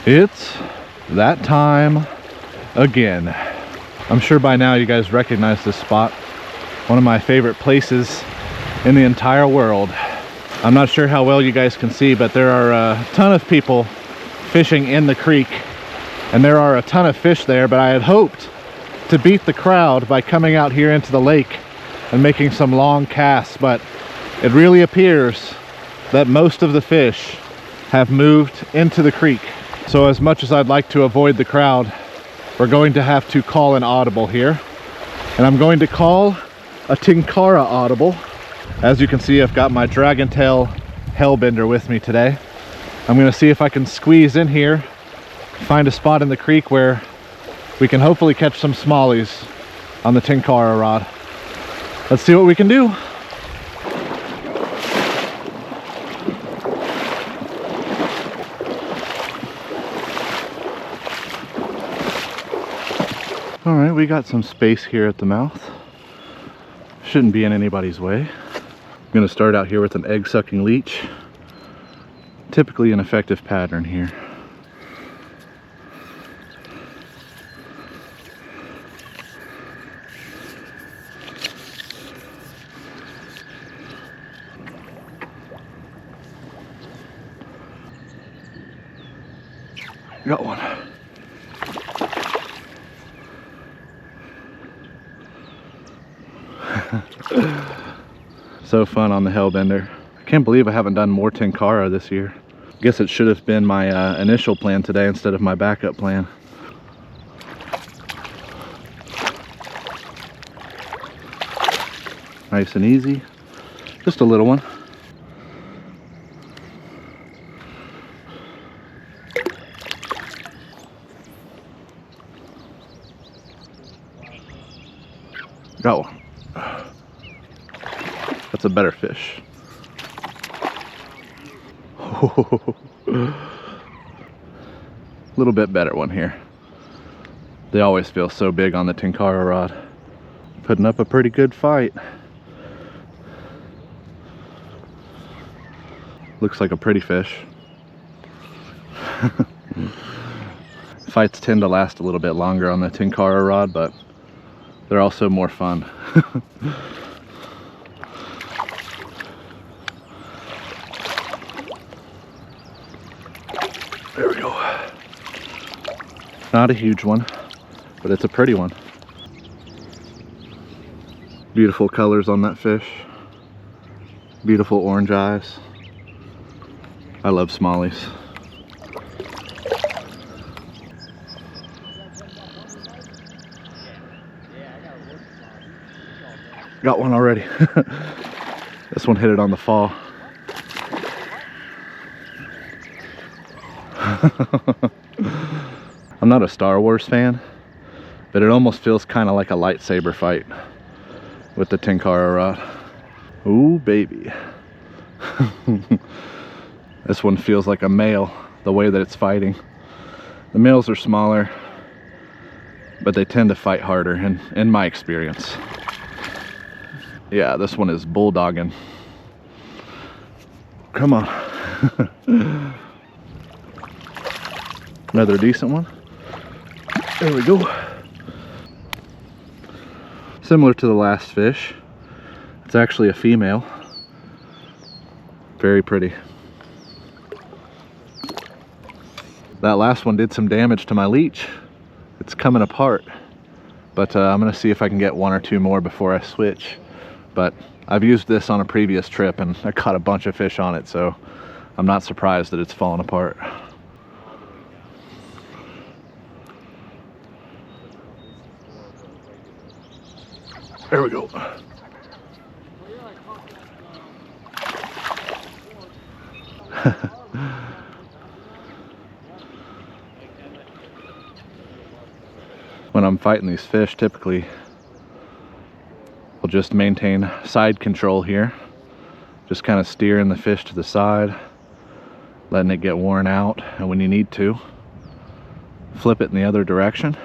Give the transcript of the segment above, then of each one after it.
It's that time again. I'm sure by now you guys recognize this spot. One of my favorite places in the entire world. I'm not sure how well you guys can see, but there are a ton of people fishing in the creek, and there are a ton of fish there, but I had hoped to beat the crowd by coming out here into the lake and making some long casts, but it really appears that most of the fish have moved into the creek. So as much as I'd like to avoid the crowd, we're going to have to call an audible here. And I'm going to call a Tenkara Audible. As you can see, I've got my dragon tail HELLbender with me today. I'm going to see if I can squeeze in here, find a spot in the creek where we can hopefully catch some smallies on the Tenkara rod. Let's see what we can do. All right, we got some space here at the mouth. Shouldn't be in anybody's way. I'm gonna start out here with an egg-sucking leech. Typically an effective pattern here. Got one. So fun on the HELLbender. I can't believe I haven't done more Tenkara this year. Guess it should have been my initial plan today instead of my backup plan. Nice and easy. Just a little one. Got one. That's a better fish. A little bit better one here. They always feel so big on the Tenkara rod. Putting up a pretty good fight. Looks like a pretty fish. Fights tend to last a little bit longer on the Tenkara rod, but they're also more fun. There we go. Not a huge one, but it's a pretty one. Beautiful colors on that fish. Beautiful orange eyes. I love smallies. Got one already. This one hit it on the fall. I'm not a Star Wars fan, but it almost feels kind of like a lightsaber fight with the Tenkara rod. Ooh, baby. This one feels like a male, the way that it's fighting. The males are smaller, but they tend to fight harder in my experience. Yeah, this one is bulldogging. Come on. Another decent one. There we go. Similar to the last fish, it's actually a female. Very pretty. That last one did some damage to my leech. It's coming apart, but I'm gonna see if I can get one or two more before I switch. But I've used this on a previous trip and I caught a bunch of fish on it, so I'm not surprised that it's fallen apart. There we go. When I'm fighting these fish, typically I'll just maintain side control here. Just kind of steering the fish to the side, letting it get worn out, and when you need to, flip it in the other direction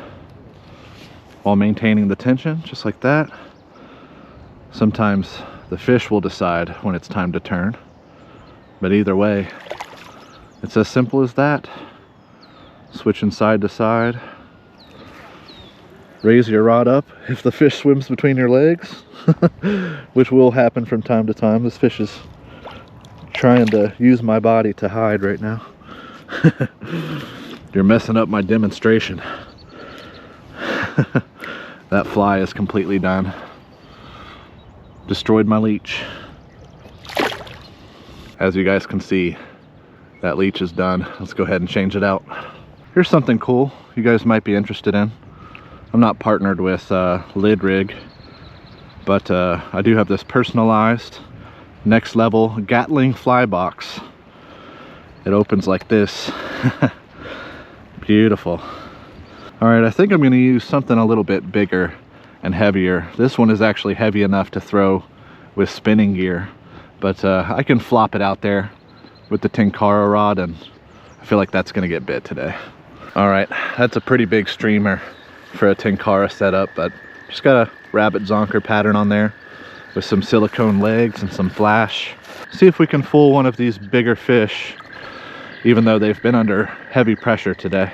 while maintaining the tension, just like that. Sometimes the fish will decide when it's time to turn, but either way, it's as simple as that. Switching side to side. Raise your rod up if the fish swims between your legs, which will happen from time to time. This fish is trying to use my body to hide right now. You're messing up my demonstration. That fly is completely done. Destroyed my leech. As you guys can see, that leech is done. Let's go ahead and change it out. Here's something cool you guys might be interested in. I'm not partnered with Lid Rig, but I do have this personalized Next Level Gatling fly box. It opens like this. Beautiful. All right, I think I'm going to use something a little bit bigger and heavier. This one is actually heavy enough to throw with spinning gear, but I can flop it out there with the Tenkara rod, and I feel like that's going to get bit today. All right, that's a pretty big streamer for a Tenkara setup, but just got a rabbit zonker pattern on there with some silicone legs and some flash. See if we can fool one of these bigger fish, even though they've been under heavy pressure today.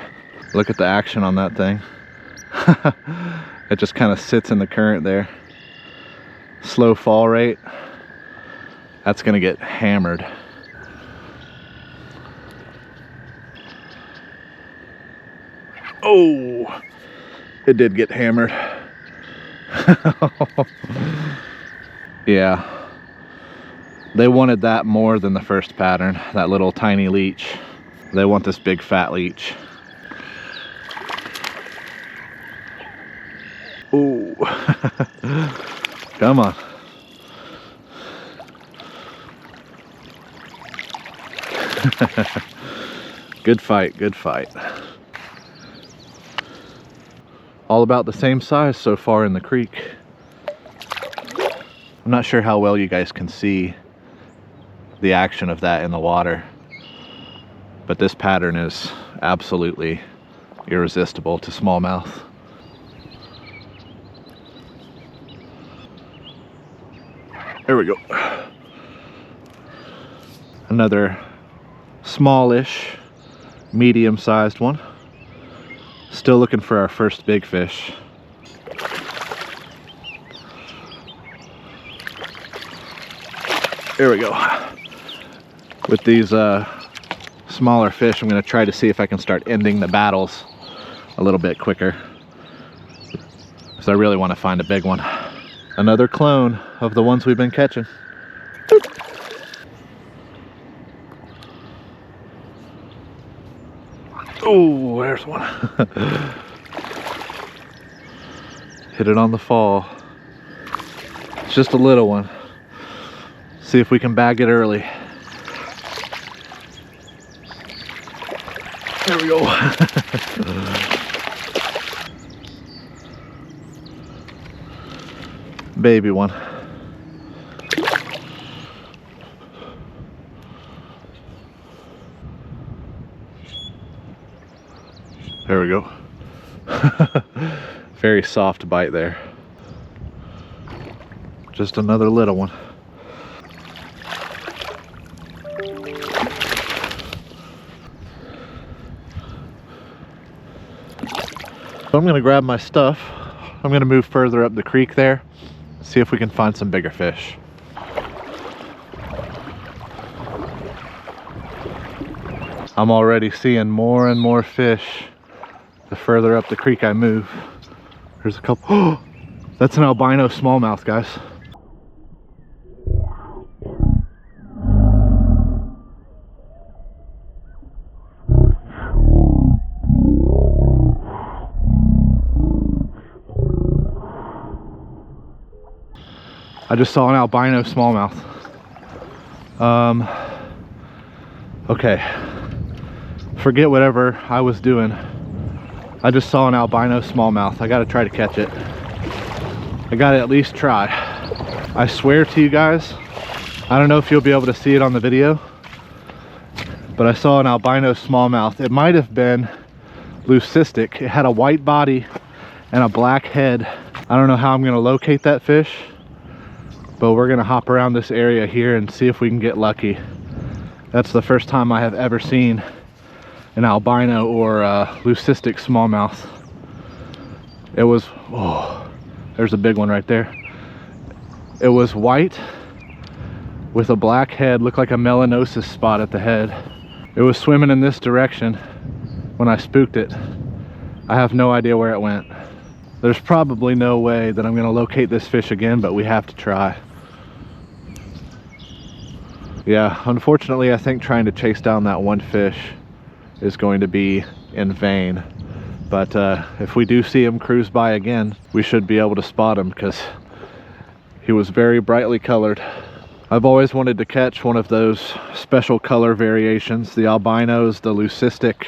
Look at the action on that thing. It just kind of sits in the current there. Slow fall rate. That's gonna get hammered. Oh, it did get hammered. Yeah, they wanted that more than the first pattern, that little tiny leech. They want this big fat leech. Oh, come on. Good fight, good fight. All about the same size so far in the creek. I'm not sure how well you guys can see the action of that in the water, but this pattern is absolutely irresistible to smallmouth. There we go. Another smallish, medium-sized one. Still looking for our first big fish. There we go. With these smaller fish, I'm going to try to see if I can start ending the battles a little bit quicker, because I really want to find a big one. Another clone of the ones we've been catching. Oh, there's one. Hit it on the fall. It's just a little one. See if we can bag it early. There we go. Baby one. There we go. Very soft bite there. Just another little one. So I'm gonna grab my stuff. I'm gonna move further up the creek there, see if we can find some bigger fish. I'm already seeing more and more fish the further up the creek I move. There's a couple. Oh, that's an albino smallmouth, guys. I just saw an albino smallmouth. Okay, forget whatever I was doing I just saw an albino smallmouth. I gotta try to catch it. I gotta at least try. I swear to you guys, I don't know if you'll be able to see it on the video, but I saw an albino smallmouth. It might have been leucistic. It had a white body and a black head. I don't know how I'm gonna locate that fish, but we're gonna hop around this area here and see if we can get lucky. That's the first time I have ever seen an albino or leucistic smallmouth. It was, oh, there's a big one right there. It was white with a black head, looked like a melanosis spot at the head. It was swimming in this direction when I spooked it. I have no idea where it went. There's probably no way that I'm gonna locate this fish again, but we have to try. Yeah, unfortunately, I think trying to chase down that one fish is going to be in vain. But if we do see him cruise by again, we should be able to spot him because he was very brightly colored. I've always wanted to catch one of those special color variations, the albinos, the leucistic,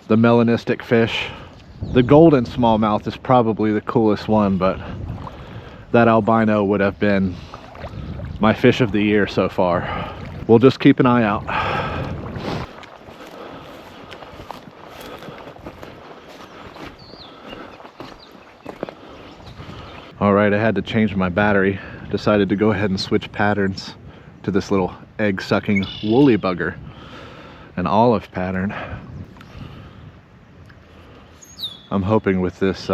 the melanistic fish. The golden smallmouth is probably the coolest one, but that albino would have been my fish of the year so far. We'll just keep an eye out. All right, I had to change my battery. Decided to go ahead and switch patterns to this little egg-sucking woolly bugger, an olive pattern. I'm hoping with this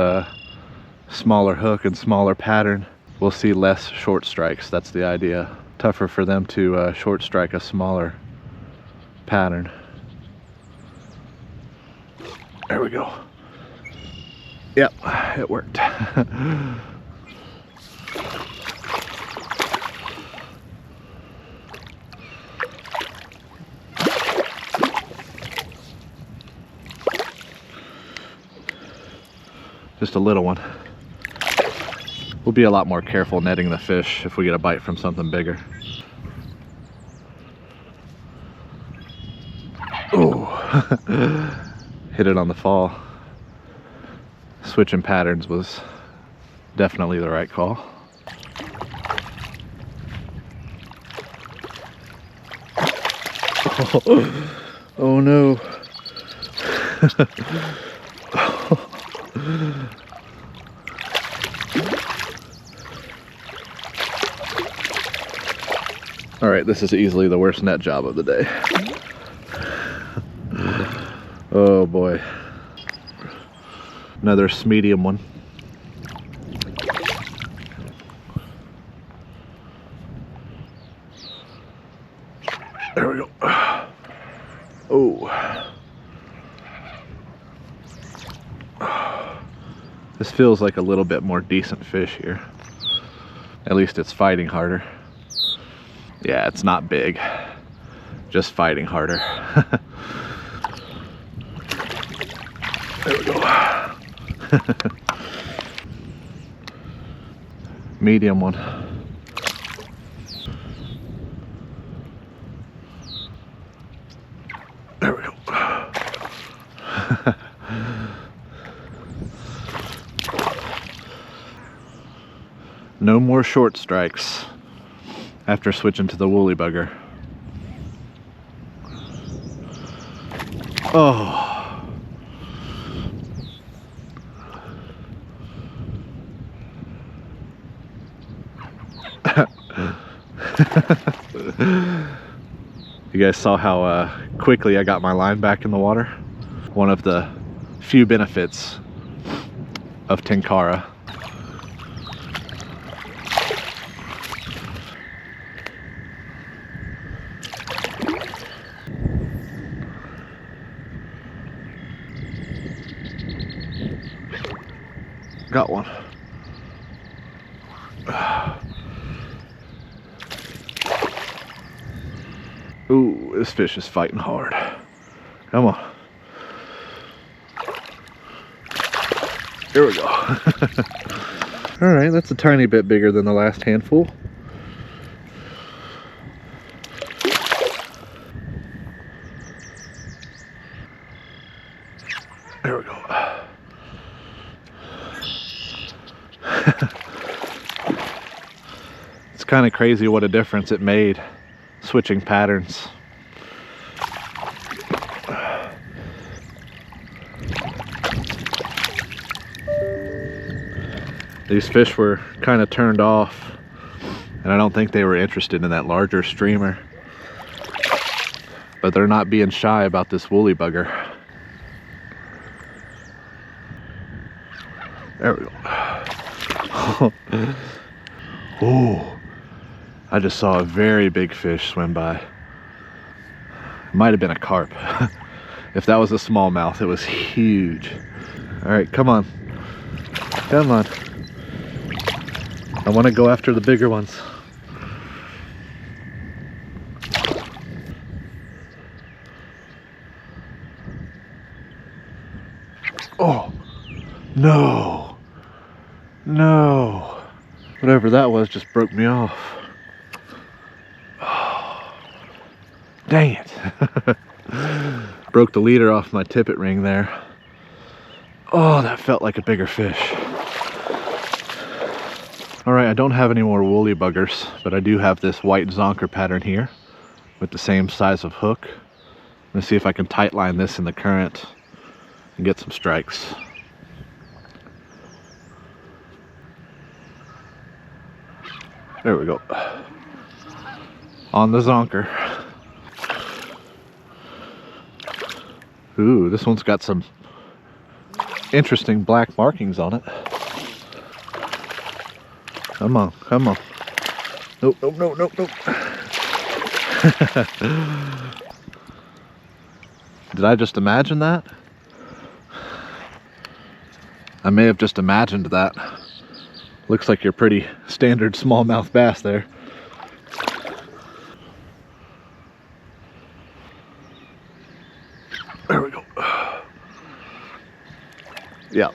smaller hook and smaller pattern, we'll see less short strikes. That's the idea. Tougher for them to short strike a smaller pattern. There we go. Yep, it worked. Just a little one. We'll be a lot more careful netting the fish if we get a bite from something bigger. Oh, hit it on the fall. Switching patterns was definitely the right call. Oh no. All right, this is easily the worst net job of the day. Oh boy. Another medium one. There we go. Oh. This feels like a little bit more decent fish here. At least it's fighting harder. Yeah, it's not big, just fighting harder. There we go. Medium one. There we go. No more short strikes after switching to the woolly bugger. Oh. You guys saw how quickly I got my line back in the water? One of the few benefits of Tenkara. Got one. Ooh, this fish is fighting hard. Come on. Here we go. All right, that's a tiny bit bigger than the last handful. There we go. It's kind of crazy what a difference it made switching patterns. These fish were kind of turned off, and I don't think they were interested in that larger streamer. But they're not being shy about this woolly bugger. There we go. Oh, I just saw a very big fish swim by. It might have been a carp. If that was a smallmouth, it was huge. All right, come on. Come on. I want to go after the bigger ones. Oh, no. No. Whatever that was just broke me off. Oh, dang it. Broke the leader off my tippet ring there. Oh, that felt like a bigger fish. All right, I don't have any more woolly buggers, but I do have this white zonker pattern here with the same size of hook. Let's see if I can tight line this in the current and get some strikes. There we go. On the zonker. Ooh, this one's got some interesting black markings on it. Come on, come on. Nope, nope, nope, nope, nope. Did I just imagine that? I may have just imagined that. Looks like your pretty standard smallmouth bass there. There we go. Yep.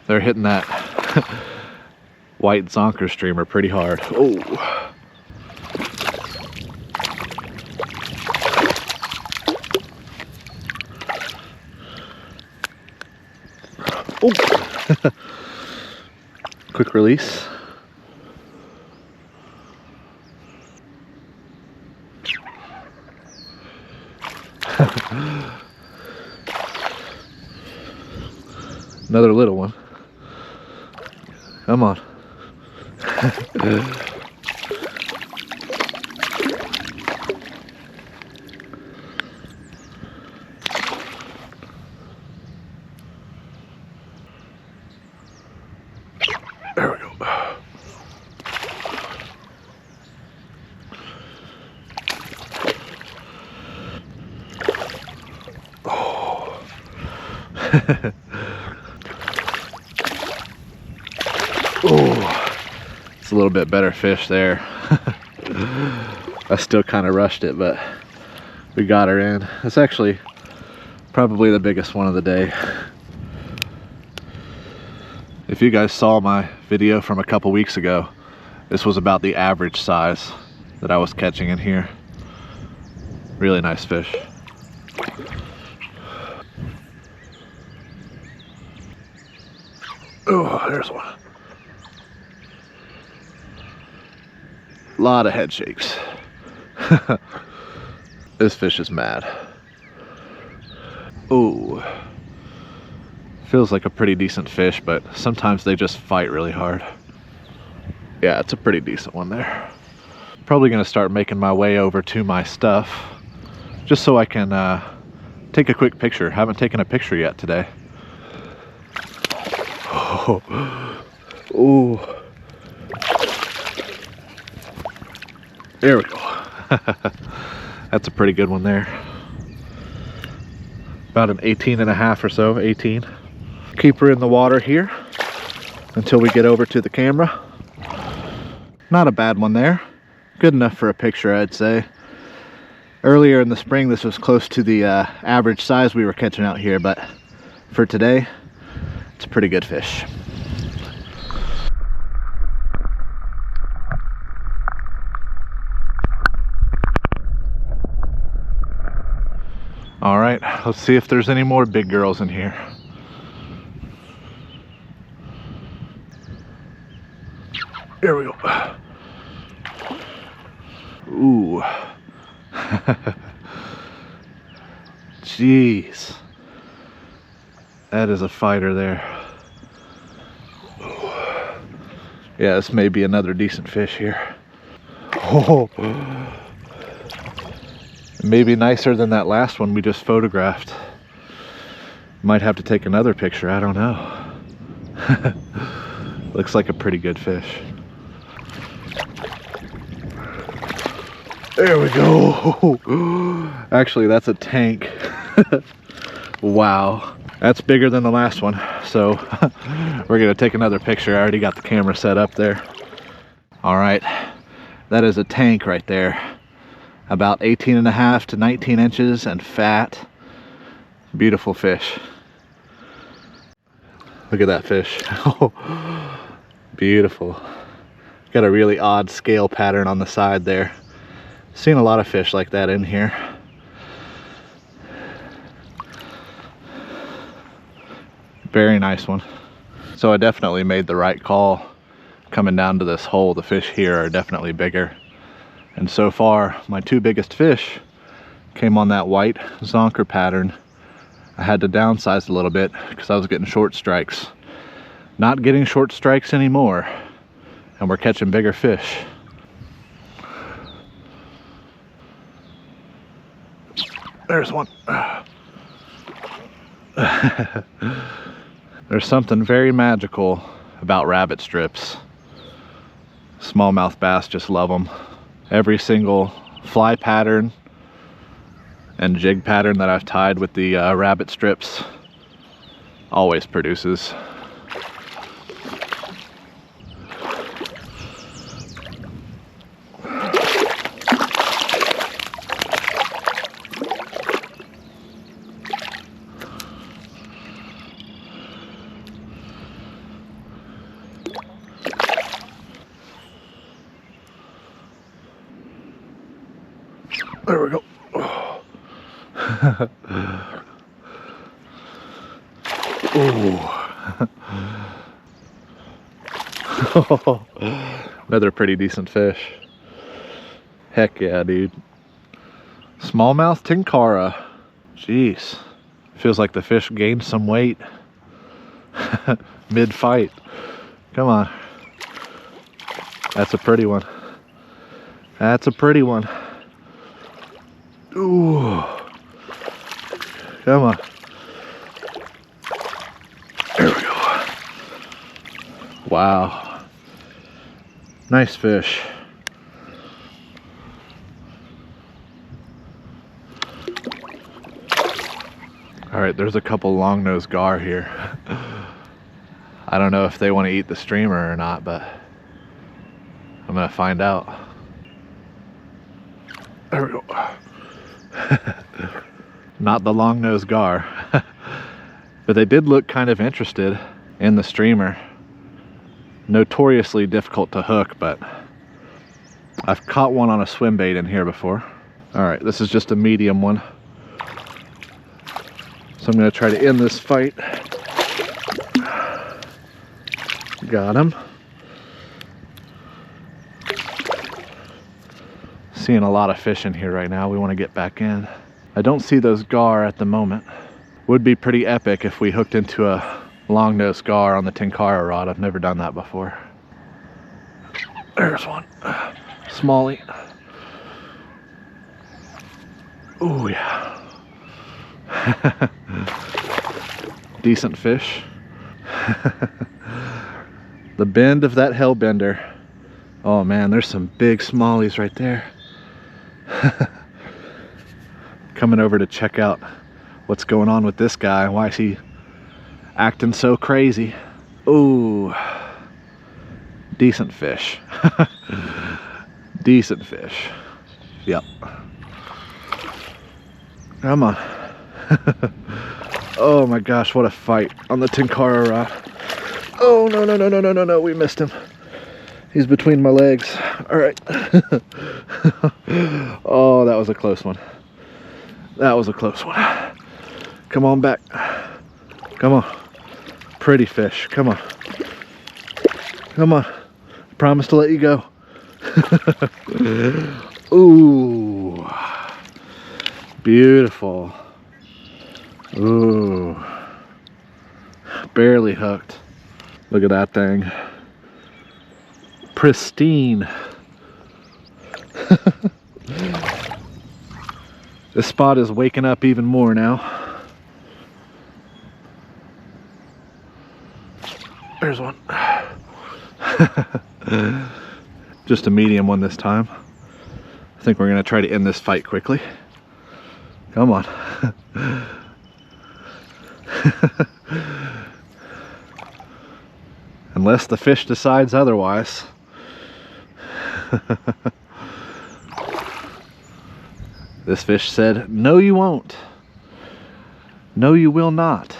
They're hitting that white zonker streamer pretty hard. Oh. Oh. Quick release. Another little one. Come on. There we go. Oh. Oh, it's a little bit better fish there. I still kind of rushed it, but we got her in. It's actually probably the biggest one of the day. If you guys saw my video from a couple weeks ago, this was about the average size that I was catching in here. Really nice fish. Oh, there's one. A lot of head shakes. This fish is mad. Oh, feels like a pretty decent fish, but sometimes they just fight really hard. Yeah, it's a pretty decent one there. Probably gonna start making my way over to my stuff just so I can take a quick picture. Haven't taken a picture yet today. Oh, oh. There we go. That's a pretty good one there. About an 18.5 or so, 18. Keep her in the water here until we get over to the camera. Not a bad one there. Good enough for a picture, I'd say. Earlier in the spring, this was close to the average size we were catching out here, but for today, it's a pretty good fish. All right, let's see if there's any more big girls in here. Here we go. Ooh. Jeez. That is a fighter there. Yeah, this may be another decent fish here. Oh. Maybe nicer than that last one we just photographed. Might have to take another picture, I don't know. Looks like a pretty good fish. There we go. Actually, that's a tank. Wow. That's bigger than the last one. So we're gonna take another picture. I already got the camera set up there. All right, that is a tank right there. About 18.5 to 19 inches and fat. Beautiful fish. Look at that fish. Beautiful. Got a really odd scale pattern on the side there. Seen a lot of fish like that in here. Very nice one. So I definitely made the right call coming down to this hole. The fish here are definitely bigger. And so far, my two biggest fish came on that white zonker pattern. I had to downsize a little bit because I was getting short strikes. Not getting short strikes anymore, and we're catching bigger fish. There's one. There's something very magical about rabbit strips. Smallmouth bass just love them. Every single fly pattern and jig pattern that I've tied with the rabbit strips always produces. There we go. Ooh. Another pretty decent fish. Heck yeah, dude. Smallmouth Tenkara. Jeez. Feels like the fish gained some weight mid-fight. Come on. That's a pretty one. That's a pretty one. Ooh. Come on. There we go. Wow. Nice fish. All right, there's a couple long-nosed gar here. I don't know if they want to eat the streamer or not, but I'm gonna find out. There we go. Not the long-nosed gar. But they did look kind of interested in the streamer. Notoriously difficult to hook, but I've caught one on a swim bait in here before. All right, this is just a medium one. So I'm gonna try to end this fight. Got him. Seeing a lot of fish in here right now. We want to get back in. I don't see those gar at the moment. Would be pretty epic if we hooked into a long-nosed gar on the Tenkara rod. I've never done that before. There's one. Smallie. Oh yeah. Decent fish. The bend of that HELLbender. Oh man, there's some big smallies right there. Coming over to check out what's going on with this guy. Why is he acting so crazy? Ooh, decent fish. Decent fish. Yep. Come on. Oh my gosh, what a fight on the Tenkara rod. Oh no, no, no, no, no, no, no, we missed him. He's between my legs. All right. Oh, that was a close one. That was a close one. Come on back. Come on. Pretty fish. Come on. Come on. Promise to let you go. Ooh. Beautiful. Ooh. Barely hooked. Look at that thing. Pristine. This spot is waking up even more now. There's one. Just a medium one this time. I think we're gonna try to end this fight quickly. Come on. Unless the fish decides otherwise. This fish said, no you won't. No you will not.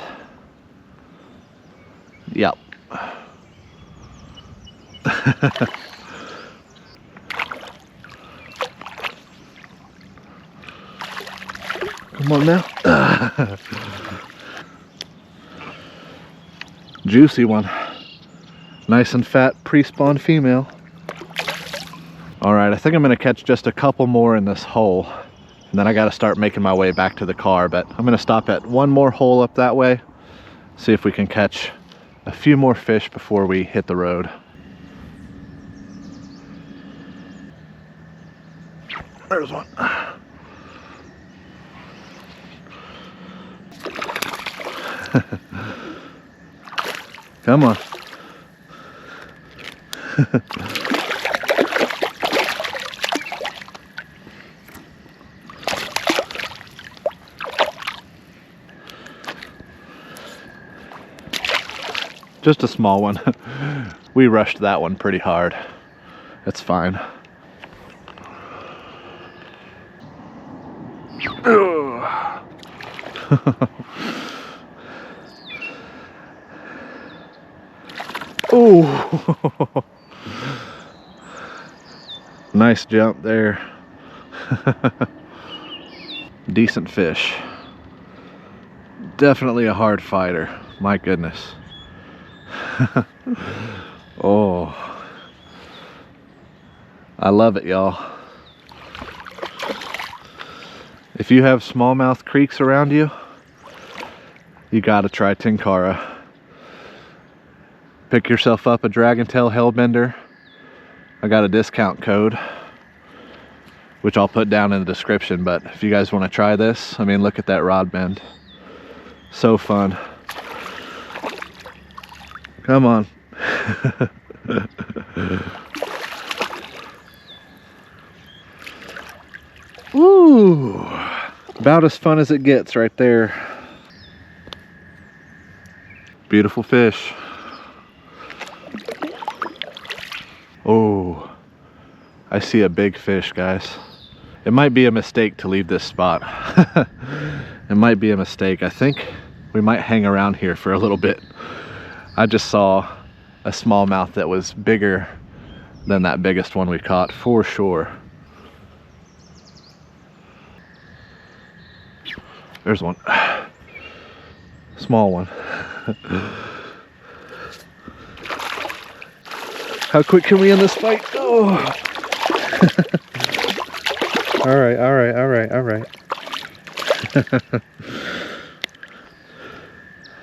Yep. Come on now. Juicy one. Nice and fat pre-spawn female. Alright, I think I'm gonna catch just a couple more in this hole. And then I gotta start making my way back to the car, but I'm gonna stop at one more hole up that way. See if we can catch a few more fish before we hit the road. There's one. Come on. Just a small one. We rushed that one pretty hard. It's fine. Oh, nice jump there. Decent fish. Definitely a hard fighter. My goodness. Oh, I love it, y'all. If you have smallmouth creeks around you, you gotta try Tenkara. Pick yourself up a dragon-tail HELLbender. I got a discount code, which I'll put down in the description, but if you guys want to try this, I mean, look at that rod bend. So fun. Come on. Ooh, about as fun as it gets right there. Beautiful fish. Oh, I see a big fish, guys. It might be a mistake to leave this spot. It might be a mistake. I think we might hang around here for a little bit. I just saw a smallmouth that was bigger than that biggest one we caught, for sure. There's one. Small one. How quick can we end this fight? Oh. All right, all right, all right, all right.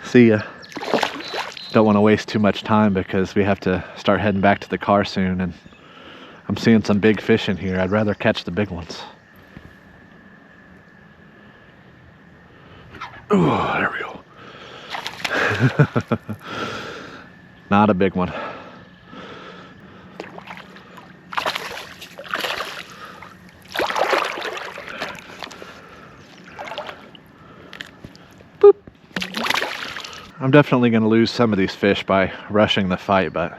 See ya. Don't want to waste too much time because we have to start heading back to the car soon, and I'm seeing some big fish in here. I'd rather catch the big ones. Oh, there we go. Not a big one. Boop. I'm definitely going to lose some of these fish by rushing the fight, but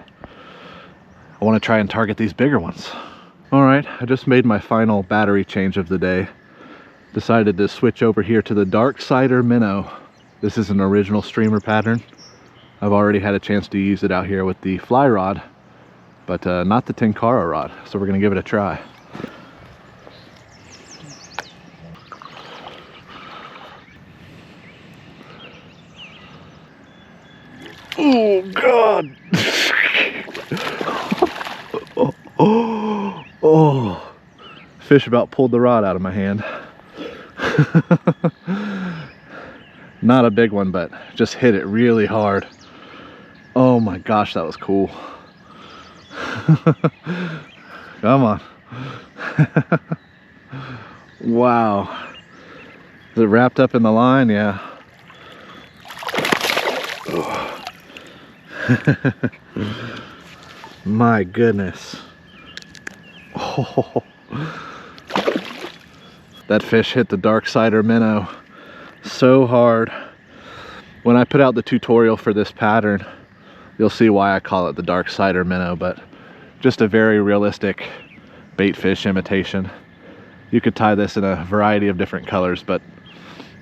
I want to try and target these bigger ones. Alright, I just made my final battery change of the day. Decided to switch over here to the Dark Sider minnow. This is an original streamer pattern. I've already had a chance to use it out here with the fly rod, but not the Tenkara rod, so we're going to give it a try. Oh God! Oh, oh. Fish about pulled the rod out of my hand. Not a big one, but just hit it really hard. Oh my gosh, that was cool. Come on. Wow. Is it wrapped up in the line? Yeah. Oh. My goodness. Oh. That fish hit the dark cider minnow so hard. When I put out the tutorial for this pattern, you'll see why I call it the dark cider minnow, but just a very realistic bait fish imitation. You could tie this in a variety of different colors, but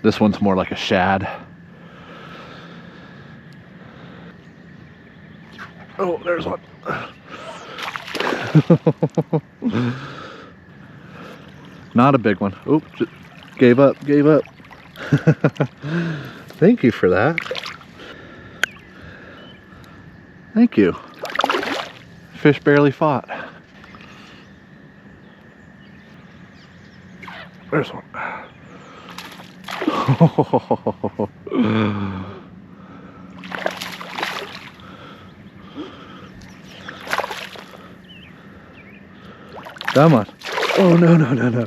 this one's more like a shad. Oh, there's one. Not a big one. Oops, gave up. Thank you for that. Thank you. Fish barely fought. There's one. Come on. Oh, no.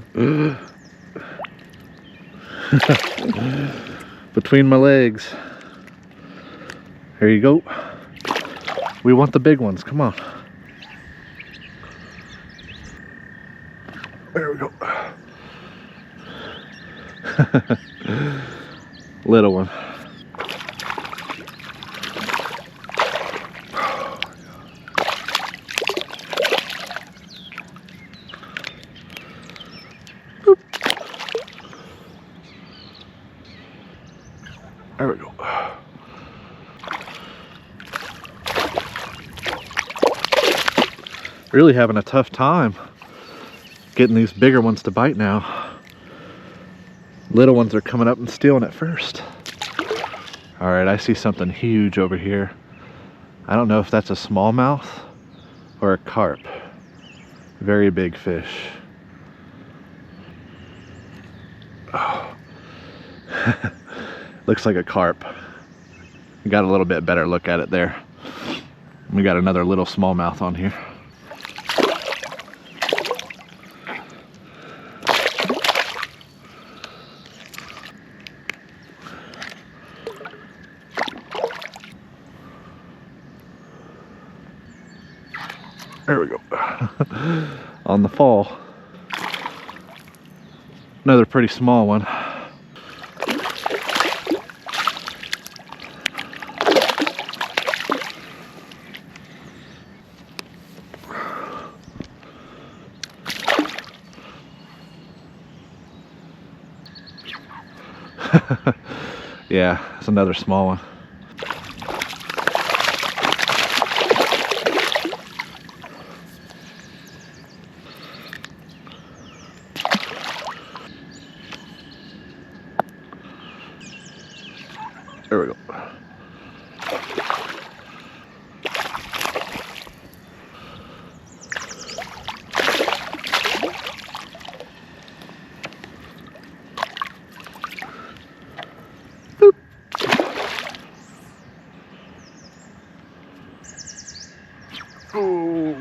Between my legs. Here you go. We want the big ones. Come on. There we go. Little one. There we go. Really having a tough time getting these bigger ones to bite now. Little ones are coming up and stealing it first. All right, I see something huge over here. I don't know if that's a smallmouth or a carp. Very big fish. Oh. Looks like a carp. We got a little bit better look at it there. We got another little smallmouth on here. There we go. On the fall. Another pretty small one. Yeah, it's another small one. There we go. Oh.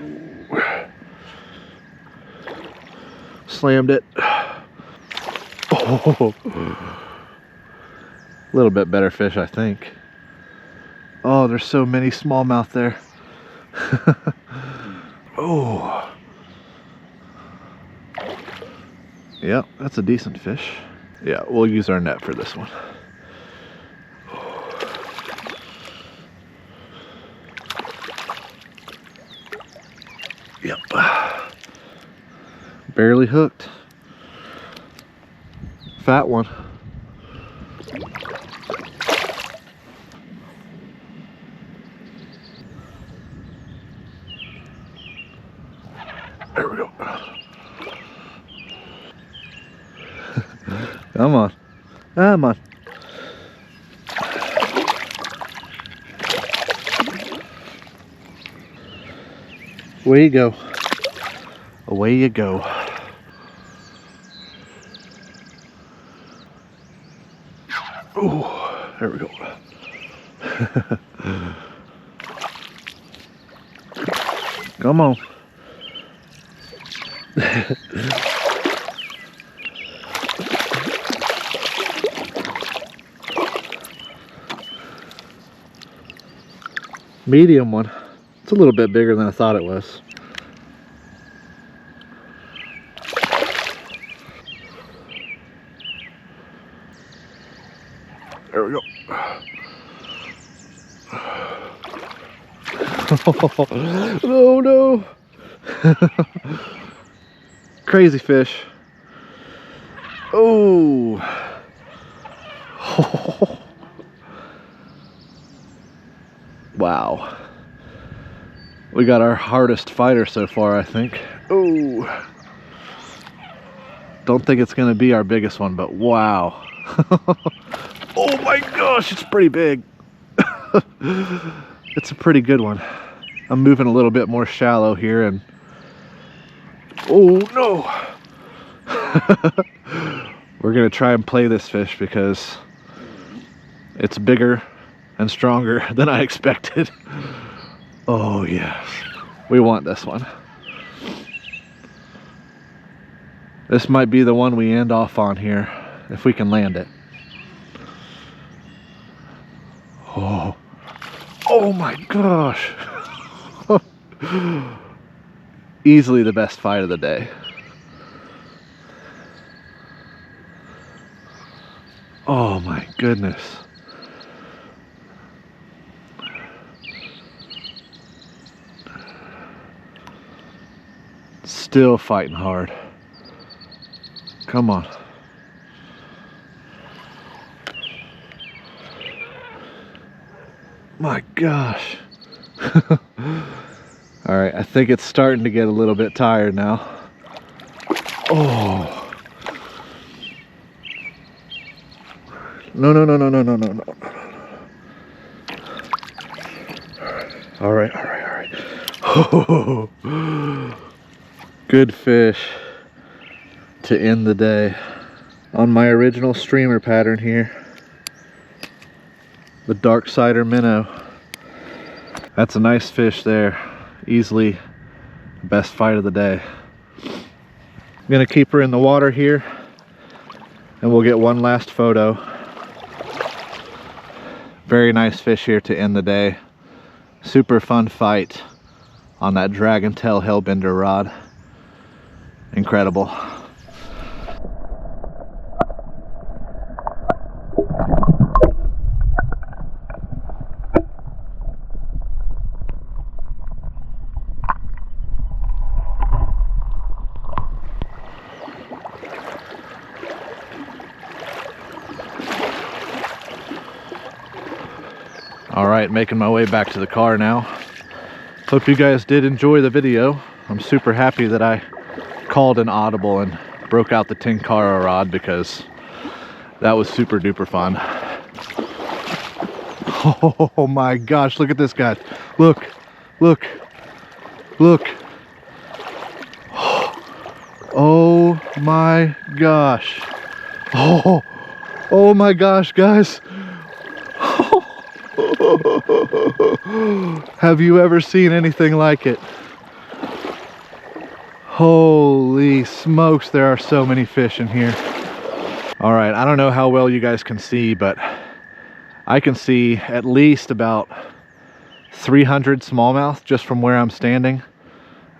Slammed it. Oh. A little bit better fish, I think. Oh, there's so many smallmouth there. Oh. Yeah, that's a decent fish. Yeah, we'll use our net for this one. Yep. Barely hooked. Fat one. There we go. Come on. Come on. Way you go. away you go. Oh, there we go. Come on. Medium one. It's a little bit bigger than I thought it was. There we go. Oh no. Crazy fish. Oh. Wow. We got our hardest fighter so far, I think. Oh. Don't think it's gonna be our biggest one, but wow. Oh my gosh, it's pretty big. It's a pretty good one. I'm moving a little bit more shallow here and oh no. We're gonna try and play this fish because it's bigger and stronger than I expected. Oh yes, we want this one. This might be the one we end off on here if we can land it. Oh, oh my gosh. Easily the best fight of the day. Oh my goodness. Still fighting hard. Come on. My gosh. All right, I think it's starting to get a little bit tired now. Oh. No, no, no, no, no, no, no, no. All right, all right, all right. Oh. Good fish to end the day. On my original streamer pattern here, the dark cider minnow. That's a nice fish there. Easily best fight of the day. I'm gonna keep her in the water here and we'll get one last photo. Very nice fish here to end the day. Super fun fight on that dragon tail HELLbender rod. Incredible. All right, making my way back to the car now. Hope you guys did enjoy the video. I'm super happy that I called an audible and broke out the Tenkara rod because that was super duper fun. Oh my gosh, look at this guy. Look, look, look. Oh my gosh. Oh my gosh, guys. Have you ever seen anything like it? Holy smokes, there are so many fish in here. All right, I don't know how well you guys can see, but I can see at least about 300 smallmouth just from where I'm standing.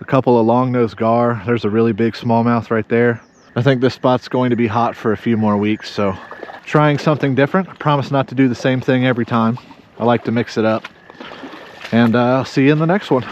A couple of long-nosed gar. There's a really big smallmouth right there. I think this spot's going to be hot for a few more weeks, so trying something different. I promise not to do the same thing every time. I like to mix it up. And I'll see you in the next one.